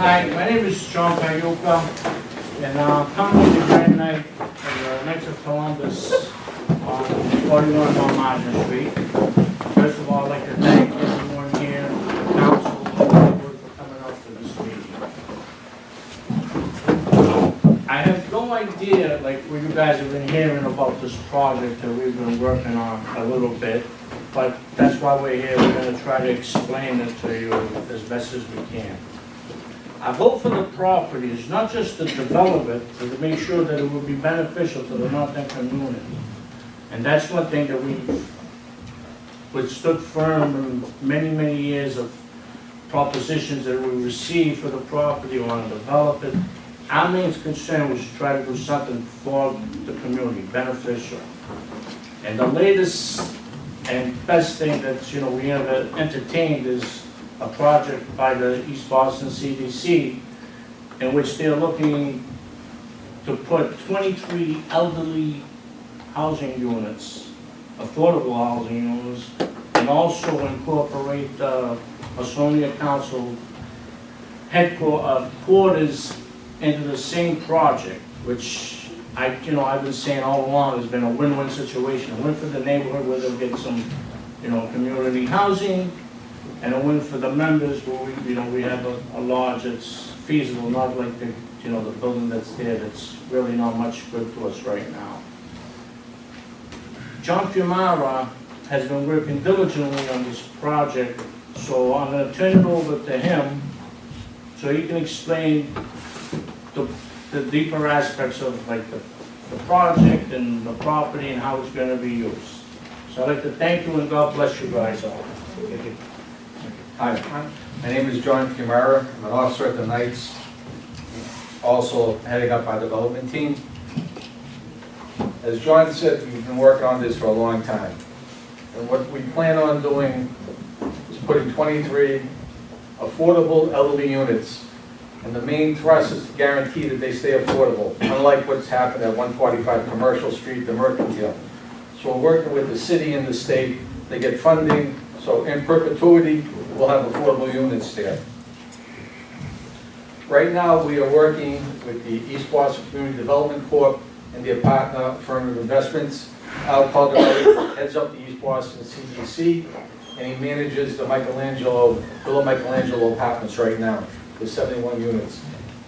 Hi, my name is John Payuka, and I'm coming to the grand night of the Knights of Columbus on 41 Mount Margin Street. First of all, I'd like to thank everyone here, council, and the board for coming out to this meeting. I have no idea, like, what you guys have been hearing about this project that we've been working on a little bit, but that's why we're here. We're going to try to explain it to you as best as we can. I vote for the properties, not just to develop it, but to make sure that it will be beneficial to the North End community. And that's one thing that we stood firm in many, many years of propositions that we received for the property, we want to develop it. Our main concern was to try to do something for the community, beneficial. And the latest and best thing that, you know, we have entertained is a project by the East Boston CDC in which they're looking to put 23 elderly housing units, affordable housing units, and also incorporate Ausonia Council quarters into the same project, which I've been saying all along has been a win-win situation. A win for the neighborhood where they'll get some, community housing, and a win for the members where we have a lodge that's feasible, not like the building that's there that's really not much good to us right now. John Fiumara has been working diligently on this project, so I'm going to turn it over to him so he can explain the deeper aspects of like the project and the property and how it's going to be used. So I'd like to thank you and God bless you guys all. Thank you. Hi, my name is John Fiumara. I'm an officer at the Knights, also heading up our development team. As John said, we've been working on this for a long time. And what we plan on doing is putting 23 affordable elderly units. And the main thrust is to guarantee that they stay affordable, unlike what's happened at 145 Commercial Street, the Mercantile. So we're working with the city and the state. They get funding, so in perpetuity, we'll have affordable units there. Right now, we are working with the East Boston Community Development Corp and their partner, Affirmative Investments. Al Calderelli heads up the East Boston CDC, and he manages the Villa Michelangelo apartments right now, with 71 units.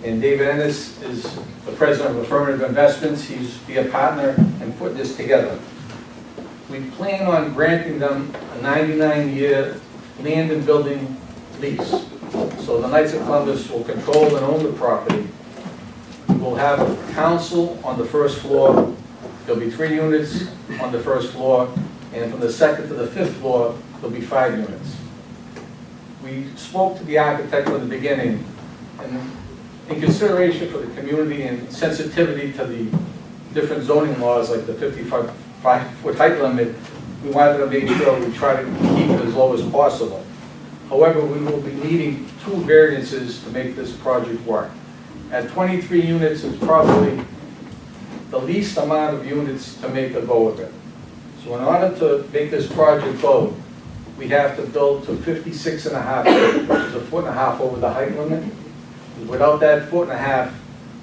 And David Ennis is the president of Affirmative Investments. He's their partner in putting this together. We plan on granting them a 99-year land and building lease. So the Knights of Columbus will control and own the property. We'll have a council on the first floor. There'll be 3 units on the first floor, and from the second to the 5th floor, there'll be 5 units. We spoke to the architect from the beginning, and in consideration for the community and sensitivity to the different zoning laws, like the 55-foot height limit, we wanted to make sure we try to keep it as low as possible. However, we will be needing 2 variances to make this project work. At 23 units, it's probably the least amount of units to make a go of it. So in order to make this project go, we have to build to 56.5 feet, which is a 1.5 feet over the height limit. Without that 1.5 feet,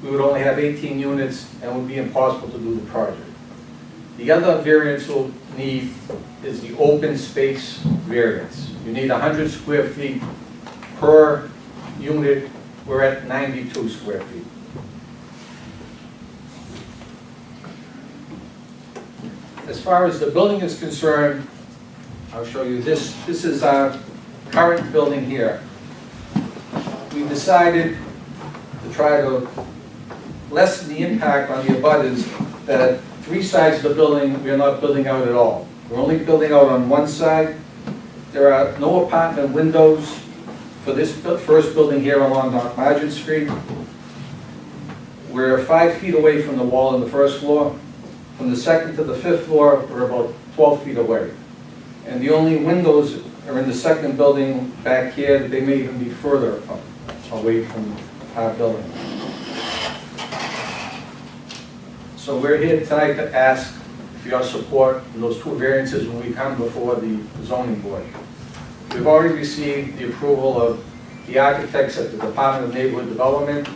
we would only have 18 units and it would be impossible to do the project. The other variance we'll need is the open space variance. You need 100 square feet per unit. We're at 92 square feet. As far as the building is concerned, I'll show you this. This is our current building here. We decided to try to lessen the impact on the abutters that at 3 sides of the building, we are not building out at all. We're only building out on one side. There are no apartment windows for this first building here along North Margin Street. We're 5 feet away from the wall on the first floor. From the second to the 5th floor, we're about 12 feet away. And the only windows are in the second building back here, that they may even be further away from our building. So we're here tonight to ask for your support in those 2 variances when we come before the zoning board. We've already received the approval of the architects at the Department of Neighborhood Development,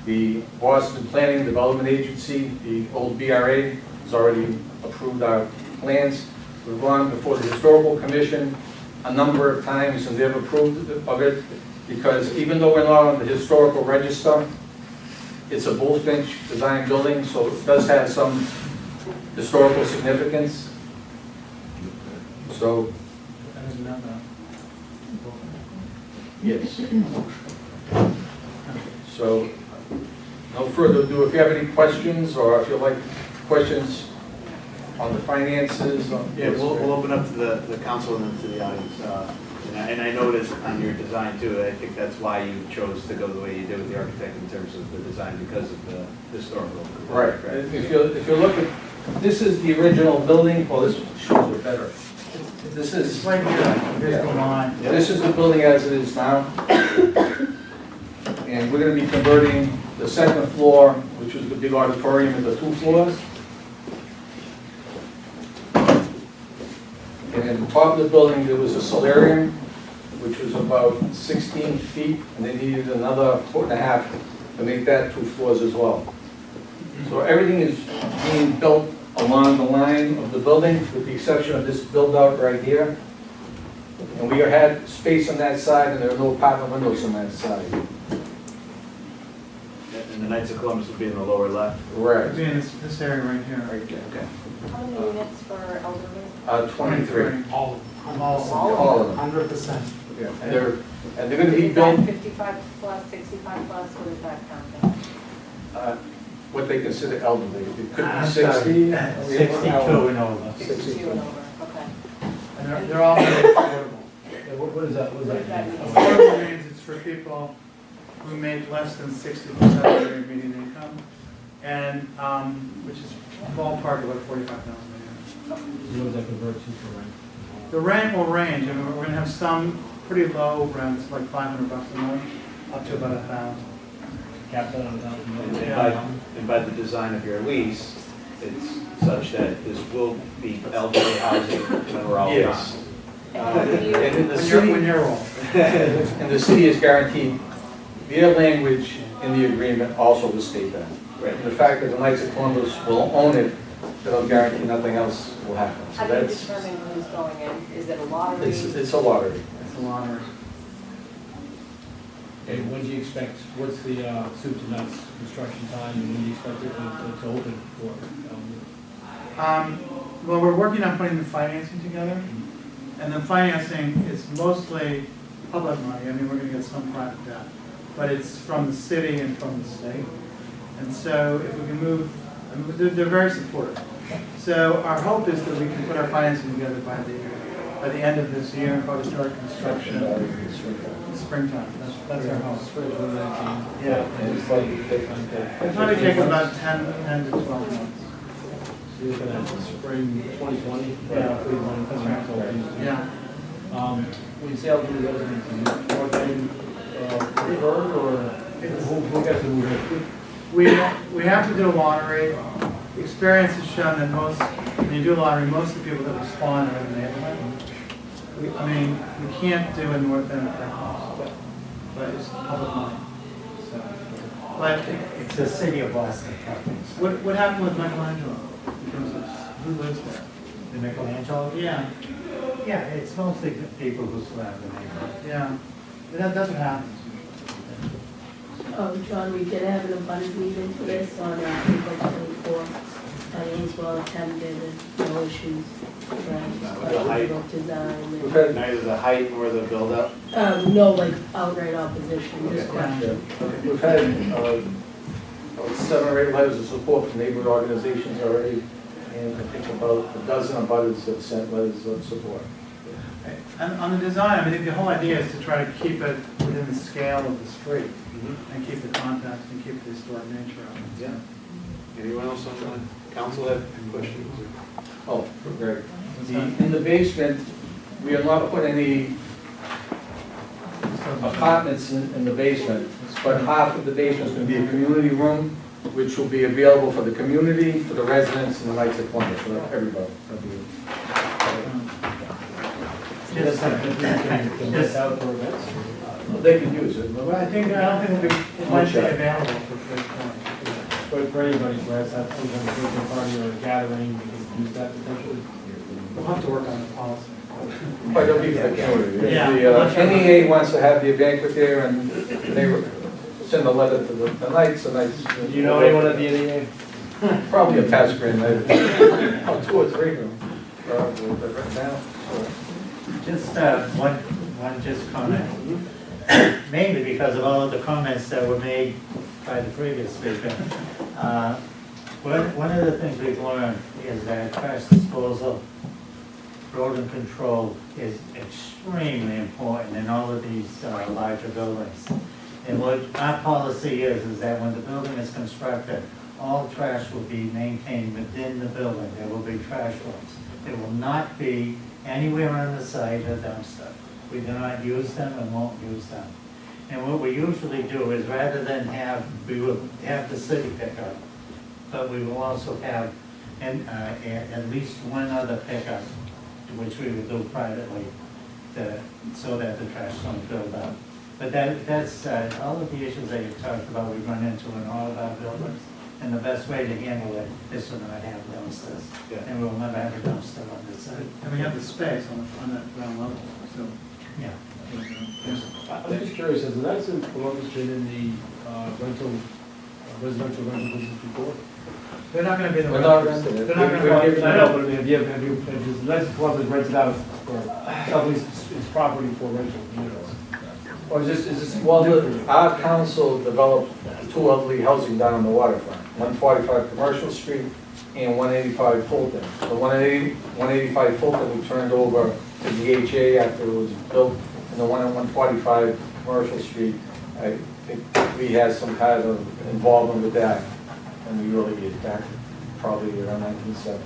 the Boston Planning and Development Agency, the old BRA, has already approved our plans. We've gone before the Historical Commission a number of times, and they've approved of it, because even though we're not on the historical register, it's a Bullfinch design building, so it does have some historical significance. So, yes. So, no further ado, if you have any questions, or if you like questions on the finances. Yeah, we'll open up to the council and then to the audience. And I noticed on your design too, I think that's why you chose to go the way you did with the architect in terms of the design, because of the historical. Right. If you look at, this is the original building. Well, this shows it better. This is It's right here, here's the line. This is the building as it is now. And we're going to be converting the second floor, which was the big auditorium, into 2 floors. And at the top of the building, there was a solarium, which was about 16 feet, and they needed another 1.5 feet to make that 2 floors as well. So everything is being built along the line of the building, with the exception of this build-out right here. And we had space on that side, and there are no apartment windows on that side. And the Knights of Columbus will be in the lower left. Right. It'd be in this area right here. Right there. Okay. How many units for elderly? 23. All All of them. 100%. Yeah. And they're going to be Is that built 55 plus, 65 plus, what is that counting? what they consider elderly. It could be I'm 60. 62 and over. 62 and over, okay. And they're all very affordable. What is that? What does that mean? Affordable means it's for people who make less than 60% of their median income, and, which is ballpark about $45,000 a year. What does that convert to for rent? The rent will range. I mean, we're gonna have some pretty low rents, like $500 a month, up to about $1,000. Capped out on And by the design of your lease, it's such that this will be elderly housing when we're all gone. Yes. And do you- And the When city, you're old. and the city is guaranteed, their language in the agreement also will state that. Right. And the fact that the Knights of Columbus will own it, they'll guarantee nothing else will happen. How So do you that's, determine who's going in? Is it a lottery? it's a lottery. It's a lottery. Okay, when do you expect, what's the soup to nuts construction time, and when do you expect it to open for? Well, we're working on putting the financing together, and the financing is mostly public money. I mean, we're gonna get some private debt, but it's from the city and from the state. And so if we can move, I mean, they're very supportive. So our hope is that we can put our financing together by the end of this year, and probably start construction in springtime. That's our hope. Yeah. It'll probably take about 10 to 12 months. So you're looking at spring 2020? Yeah. Yeah. When you say elderly residents, is it part-time preferred, or who gets to move in? We have to do a lottery. Experience has shown that when you do a lottery, most of the people that respond are in the neighborhood. I mean, we can't do a North End of Texas, but it's public money. So, but It's the city of Boston. what happened with Michelangelo? In terms of who lives there? The Michelangelo? Yeah, Yeah, it's mostly people who surround the neighborhood. yeah. That's what happens. John, we did have an abundant meeting for this on April 24th. Diane's well attended and no issues. Design. We've had, Neither the height nor the build-up. No, like outright opposition, just Okay. question. we've had 7 or 8 letters of support from neighborhood organizations already, and I think about a dozen of others have sent letters of support. And on the design, I mean, the whole idea is to try to keep it within the scale of the street and keep the context and keep the historic nature of it. Yeah. Anyone else on the council have questions? Oh, great. In the basement, we are not putting any apartments in the basement, but half of the basement is going to be a community room, which will be available for the community, for the residents, and the Knights of Columbus, for everybody. Just out for events? they could use it. Well, I don't think it might be available for free point. But for anybody who has some kind of birthday party or a gathering, they can use that potentially. We'll have to work on the policy. But it'll be for the community. Yeah. If the NEA wants to have the banquet there and they send a letter to the Knights, the Knights. Do you know anyone at the NEA? Probably a past grade, oh, 2 or 3 of them, probably, but right now, so. Just one just comment. Mainly because of all of the comments that were made by the previous speaker. One of the things we've learned is that trash disposal, rodent control is extremely important in all of these larger buildings. And what our policy is that when the building is constructed, all trash will be maintained within the building. There will be trash rooms. There will not be anywhere on the site a dumpster. We do not use them and won't use them. And what we usually do is rather than we will have the city pick up, but we will also have at least one other pickup, which we will do privately, so that the trash don't build up. But that's all of the issues that you talked about, we run into in all of our buildings. And the best way to handle it is to not have dumpsters. Yeah. And we'll never have a dumpster on this site. And we have the space on that ground level, so. Yeah. I'm just curious, has the Knights of Columbus been in the residential rental business before? They're not gonna be the. We're not renters. renting it. They're not We're gonna. giving I know, but I mean, has the Knights of Columbus rented out for, at least its property for rental units? Or is this? Well, our council developed 2 elderly housing down on the waterfront, 145 Commercial Street and 185 Fulton. The 185 Fulton we turned over to the HA after it was built, and the one on 145 Commercial Street, I think we had some kind of involvement with that, and we really get back probably around 1970.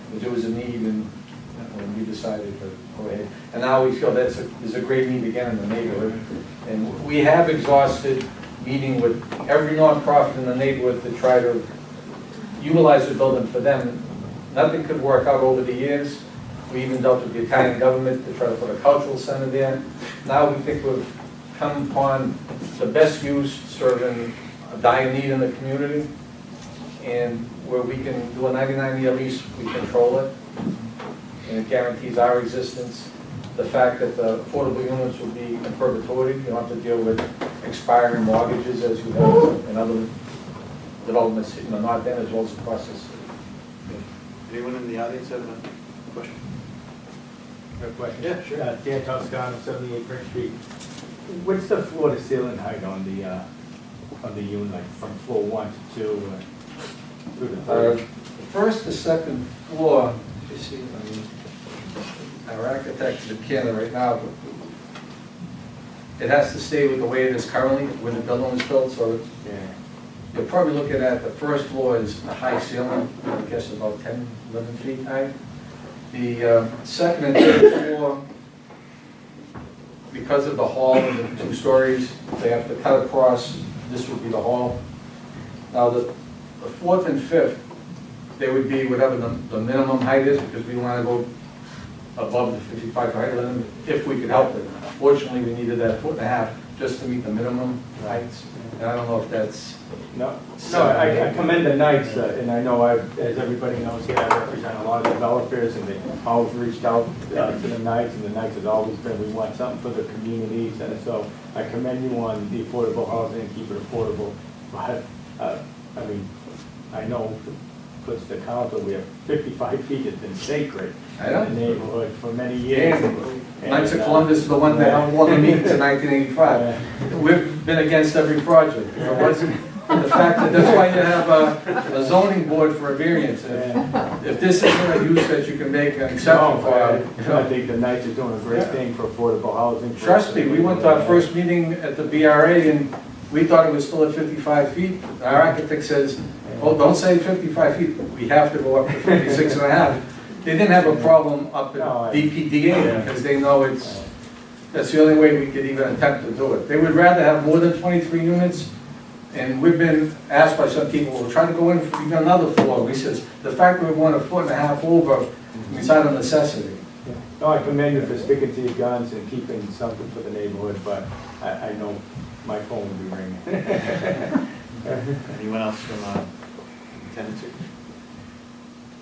Because there was a need, and we decided to go ahead. And now we feel there's a great need again in the neighborhood. And we have exhausted meeting with every nonprofit in the neighborhood to try to utilize the building for them. Nothing could work out over the years. We even dealt with the Italian government to try to put a cultural center there. Now we think we've come upon the best use serving a dire need in the community. And where we can do a 99-year lease, we control it. And it guarantees our existence. The fact that the affordable units will be in perpetuity, you don't have to deal with expiring mortgages as you have in other developments in the North End as well as across the city. Anyone in the audience have a question? Question? Yeah, sure. Dan Toscano, 78 Prince Street. What's the floor to ceiling height on the unit, like from floor 1 to 2 through the The third? first to second floor, you see, I mean, our architect's in Canada right now, but it has to stay with the way it is currently, when the building was built, so it's, Yeah. you're probably looking at the first floor is a high ceiling, I guess about 10, 11 feet high. The second and third floor, because of the hall and the 2 stories, they have to cut across, this would be the hall. Now, the 4th and 5th, they would be whatever the minimum height is, because we want to go above the 55 height limit, if we could help it. Fortunately, we needed that 1.5 just to meet the minimum heights, and I don't know if that's... No, I commend the Knights, and I know as everybody knows here, I represent a lot of developers, and they always reached out to the Knights, and the Knights has always been, we want something for the communities, and so I commend you on the affordable housing and keep it affordable. But, I mean, I know, because the council, we have 55 feet has been sacred I know. in the neighborhood for many years. Knights of Columbus is the one that held all the meetings in 1985. We've been against every project. It wasn't the fact that that's why you have a zoning board for a variance. If this isn't a use that you can make an exception for, I think the Knights are doing a great thing for affordable housing. trust me, we went to our first meeting at the BRA and we thought it was still at 55 feet. Our architect says, oh, don't say 55 feet, we have to go up to 56 and a half. They didn't have a problem up at DPDA because they know that's the only way we could even attempt to do it. They would rather have more than 23 units, and we've been asked by some people, we're trying to go in for even another floor. We says, the fact that we want a 1.5 foot over, it's not a necessity. No, I commend you for sticking to your guns and keeping something for the neighborhood, but I know my phone will be ringing. Anyone else from tenancy?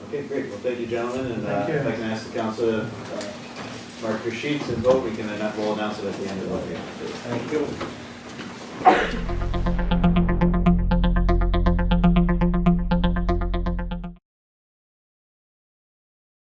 Okay, great. Well, thank you, gentlemen, and Thank you. if I can ask the council to mark your sheets and vote, we'll announce it at the end of the meeting. Thank you.